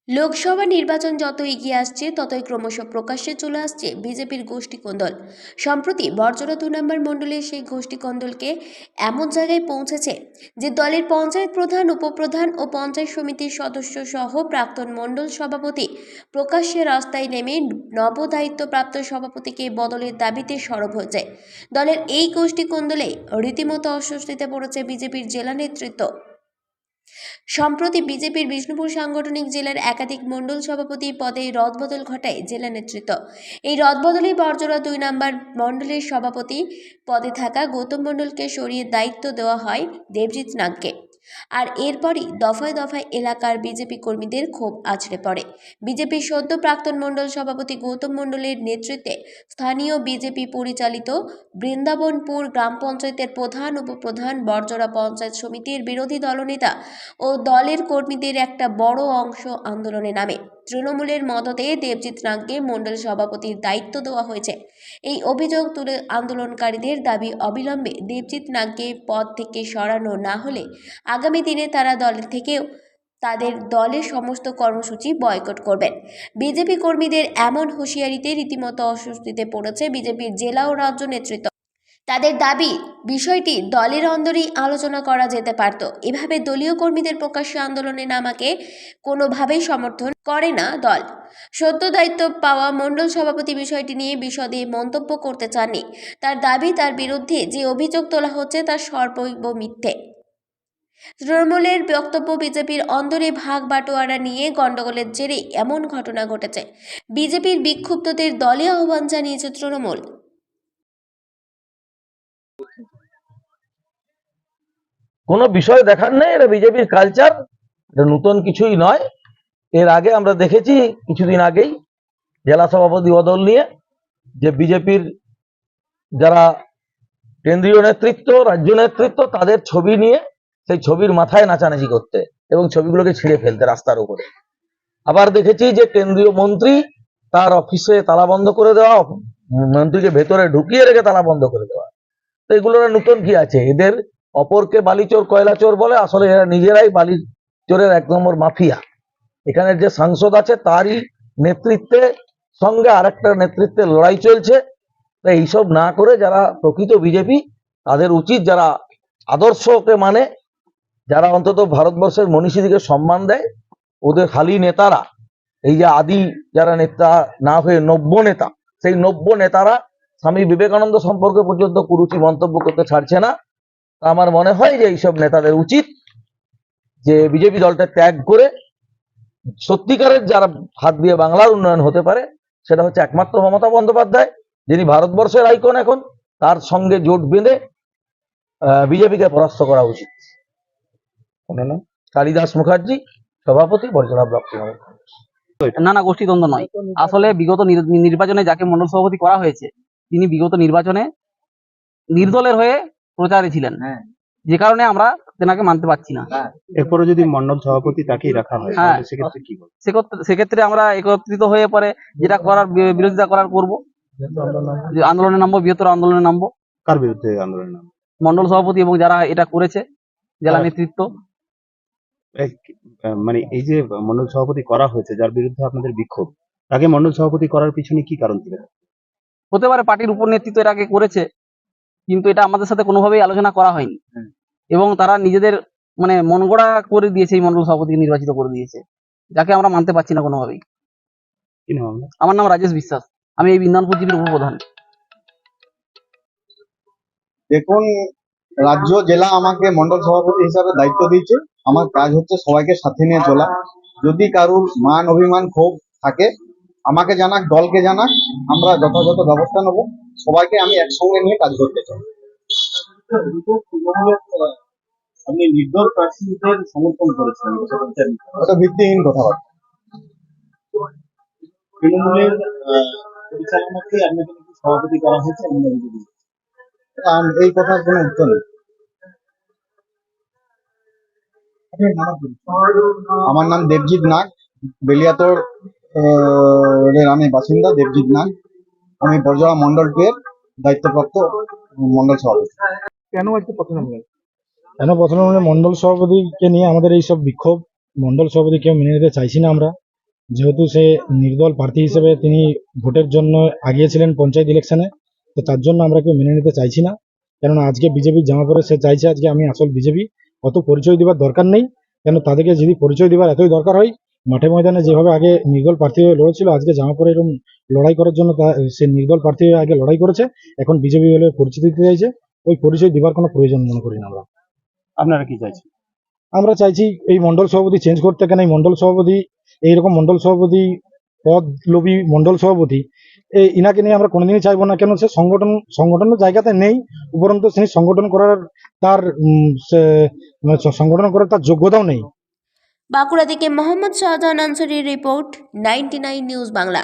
লোকসভা নির্বাচন যত এগিয়ে আসছে ততই ক্রমশ প্রকাশ্যে চলে আসছে বিজেপির গোষ্ঠী কোন্দল। সম্প্রতি বড়জোড়া ২ নম্বর মণ্ডলের সেই গোষ্ঠী কোন্দলকে এমন জায়গায় পৌঁছেছে যে দলের পঞ্চায়েত প্রধান, উপপ্রধান ও পঞ্চায়েত সমিতির সদস্য সহ প্রাক্তন মণ্ডল সভাপতি প্রকাশ্যে রাস্তায় নেমে নবদায়িত্বপ্রাপ্ত সভাপতিকে বদলের দাবিতে সরব হয়েছে। দলের এই গোষ্ঠী কোন্দলে রীতিমতো অস্বস্তিতে পড়েছে বিজেপির জেলা নেতৃত্ব। সম্প্রতি বিজেপির বিষ্ণুপুর সাংগঠনিক জেলার একাধিক মণ্ডল সভাপতি পদে রদবদল ঘটায় জেলা নেতৃত্ব। এই রদবদলে বড়জোড়া ২ নম্বর মণ্ডলের সভাপতি পদে থাকা গৌতম মণ্ডলকে সরিয়ে দায়িত্ব দেওয়া হয় দেবজিৎ নাগকে। আর এরপরই দফায় দফায় এলাকার বিজেপি কর্মীদের ক্ষোভ আছড়ে পড়ে। বিজেপির সদ্য প্রাক্তন মণ্ডল সভাপতি গৌতম মণ্ডলের নেতৃত্বে স্থানীয় বিজেপি পরিচালিত বৃন্দাবনপুর গ্রাম পঞ্চায়েতের প্রধান, উপপ্রধান, বড়জোড়া পঞ্চায়েত সমিতির বিরোধী দলনেতা ও দলের কর্মীদের একটা বড় অংশ আন্দোলনে নামে। তৃণমূলের মদতে দেবজিৎ নাগকে মণ্ডল সভাপতির দায়িত্ব দেওয়া হয়েছে। এই অভিযোগ তুলে আন্দোলনকারীদের দাবি, অবিলম্বে দেবজিৎ নাগকে পদ থেকে সরানো না হলে আগামী দিনে তারা তাদের দলের সমস্ত কর্মসূচি বয়কট করবেন। বিজেপি কর্মীদের এমন হুঁশিয়ারিতে রীতিমতো অস্বস্তিতে পড়েছে বিজেপির জেলা ও রাজ্য নেতৃত্ব। তাদের দাবি, বিষয়টি দলের অন্দরেই আলোচনা করা যেতে পারত। এভাবে দলীয় কর্মীদের প্রকাশ্যে আন্দোলনে নামাকে কোনোভাবেই সমর্থন করে না দল। সদ্য দায়িত্ব পাওয়া মণ্ডল সভাপতি বিষয়টি নিয়ে বিশদে মন্তব্য করতে চাননি। তার দাবি, তার বিরুদ্ধে যে অভিযোগ তোলা হচ্ছে তা সর্বৈব মিথ্যে। তৃণমূলের বক্তব্য, বিজেপির অন্দরে ভাগ বাটোয়ারা নিয়ে গণ্ডগোলের জেরে এমন ঘটনা ঘটেছে। বিজেপির বিক্ষুব্ধদের দলে আহ্বান জানিয়েছে তৃণমূল। কোনো বিষয় দেখার নেই, এটা বিজেপির কালচার, এটা নতুন কিছুই নয়। এর আগে আমরা দেখেছি কিছুদিন আগেই জেলা সভাপতি বদল নিয়ে যে বিজেপির যারা কেন্দ্রীয় নেতৃত্ব, রাজ্য নেতৃত্ব, তাদের ছবি নিয়ে সেই ছবির মাথায় নাচানাচি করতে এবং ছবিগুলোকে ছিঁড়ে ফেলতে রাস্তার উপরে। আবার দেখেছি যে কেন্দ্রীয় মন্ত্রী তার অফিসে তালা বন্ধ করে দেওয়া, মন্ত্রীকে ভেতরে ঢুকিয়ে রেখে তালা বন্ধ করে দেওয়া। তো এগুলোর নতুন কি আছে? এদের অপরকে বালিচোর, কয়লা চোর বলে, আসলে এরা নিজেরাই বালি চোরের ১ নম্বর মাফিয়া। এখানের যে সাংসদ আছে তারই নেতৃত্বে সঙ্গে আরেকটা নেতৃত্বের লড়াই চলছে। তাই এইসব না করে যারা প্রকৃত বিজেপি, তাদের উচিত, যারা আদর্শকে মানে, যারা অন্তত ভারতবর্ষের মনীষীদিকে সম্মান দেয়, ওদের খালি নেতারা, এই যে আদি যারা নেতা না হয়ে নব্য নেতা, সেই নব্য নেতারা স্বামী বিবেকানন্দ সম্পর্কে পর্যন্ত কুরুচি মন্তব্য করতে ছাড়ছে না। তা আমার মনে হয় যে এইসব নেতাদের উচিত যে বিজেপি দলটা ত্যাগ করে সত্যিকারের যারা হাত দিয়ে বাংলার উন্নয়ন হতে পারে, সেটা হচ্ছে একমাত্র মমতা বন্দ্যোপাধ্যায়, যিনি ভারতবর্ষের আইকন, এখন তার সঙ্গে জোট বেঁধে বিজেপিকে পরাস্ত করা উচিত। কালিদাস মুখার্জি, সভাপতি, বড়জোড়া ব্লক তৃণমূল। না, গোষ্ঠীদ্বন্দ্ব নয়। আসলে বিগত নির্বাচনে যাকে মণ্ডল সভাপতি করা হয়েছে, তিনি বিগত নির্বাচনে নির্দলের হয়ে প্রচারে ছিলেন, যে কারণে আমরা তেনাকে মানতে পারছি না। এরপরে যদি মণ্ডল সভাপতি তাকেই রাখা হয়, হ্যাঁ, সেক্ষেত্রে কি বলবো? সেক্ষেত্রে আমরা একত্রিত হয়ে পরে যেটা করার, বিরোধিতা করার করবো, আন্দোলনে নামবো, বৃহত্তর আন্দোলনে নামবো। কার বিরুদ্ধে আন্দোলন নাম? মণ্ডল সভাপতি এবং যারা এটা করেছে, জেলা নেতৃত্ব। মানে এই যে মণ্ডল সভাপতি করা হয়েছে, যার বিরুদ্ধে আপনাদের বিক্ষোভ, তাকে মণ্ডল সভাপতি করার পিছনে কি কারণ ছিল? হতে পারে পার্টির উপর নেতৃত্ব এর আগে করেছে, কিন্তু এটা আমাদের সাথে কোনোভাবেই আলোচনা করা হয়নি। এবং তারা নিজেদের মানে মন গড়া করে দিয়েছে, এই মণ্ডল সভাপতিকে নির্বাচিত করে দিয়েছে, যাকে আমরা মানতে পারছি না কোনোভাবেই। কি নাম আপনার? আমার নাম রাজেশ বিশ্বাস, আমি এই বৃন্দাবনপুর জিপির উপপ্রধান। দেখুন, রাজ্য জেলা আমাকে মণ্ডল সভাপতি হিসাবে দায়িত্ব দিয়েছে। আমার কাজ হচ্ছে সবাইকে সাথে নিয়ে চলা। যদি কারুর মান অভিমান ক্ষোভ থাকে আমাকে জানাক, দলকে জানাক, আমরা যথাযথ ব্যবস্থা নেব। সবাইকে আমি একসঙ্গে নিয়ে কাজ করতে চাই। আপনি নির্দল প্রার্থীদের সমর্থন করেছেন, এটা ভিত্তিহীন কথাবার্তা। তৃণমূলের পরিচালনাকে আপনাকে সভাপতি করা হয়েছে, এই কথার কোনো উত্তর নেই। আমার নাম দেবজিৎ নাগ, বেলিয়াতোড় আমি বাসিন্দা দেবজিৎ নাগ। আমি বড়জোড়া মন্ডল 2 এর দায়িত্বপ্রাপ্ত মন্ডল সভাপতি। কেন প্রথমে মন্ডল সভাপতিকে নিয়ে আমাদের এইসব বিক্ষোভ? মন্ডল সভাপতি কেউ মেনে নিতে চাইছি না আমরা। যেহেতু সে নির্দল প্রার্থী হিসেবে তিনি ভোটের জন্য আগিয়েছিলেন পঞ্চায়েত ইলেকশনে, তো তার জন্য আমরা কেউ মেনে নিতে চাইছি না। কেননা আজকে বিজেপির জামা পরে সে চাইছে আজকে আমি আসল বিজেপি, অত পরিচয় দেওয়ার দরকার নেই। কেন তাদেরকে যদি পরিচয় দেওয়ার এতই দরকার হয়, মাঠে ময়দানে যেভাবে আগে নির্দল প্রার্থী হয়ে লড়েছিল, আজকে জামা পরে এরকম লড়াই করার জন্য সে নির্দল প্রার্থী হয়ে আগে লড়াই করেছে, এখন বিজেপি বলে পরিচিতি দিতে চাইছে। ওই পরিচয় দেওয়ার কোনো প্রয়োজন মনে করি না আমরা। আপনারা কি চাইছেন? আমরা চাইছি এই মন্ডল সভাপতি চেঞ্জ করতে। কেন এই মন্ডল সভাপতি, এইরকম মন্ডল সভাপতি, পদ লোভী মন্ডল সভাপতি, ইনাকে নিয়ে আমরা কোনোদিনই চাইবো না। কেন সে সংগঠনের জায়গাতে নেই, উপরন্তু তিনি সংগঠন করার তার সংগঠন করার তার যোগ্যতাও নেই। বাঁকুড়া থেকে মোহাম্মদ শাহজাহান আনসারির রিপোর্ট 99 নিউজ বাংলা।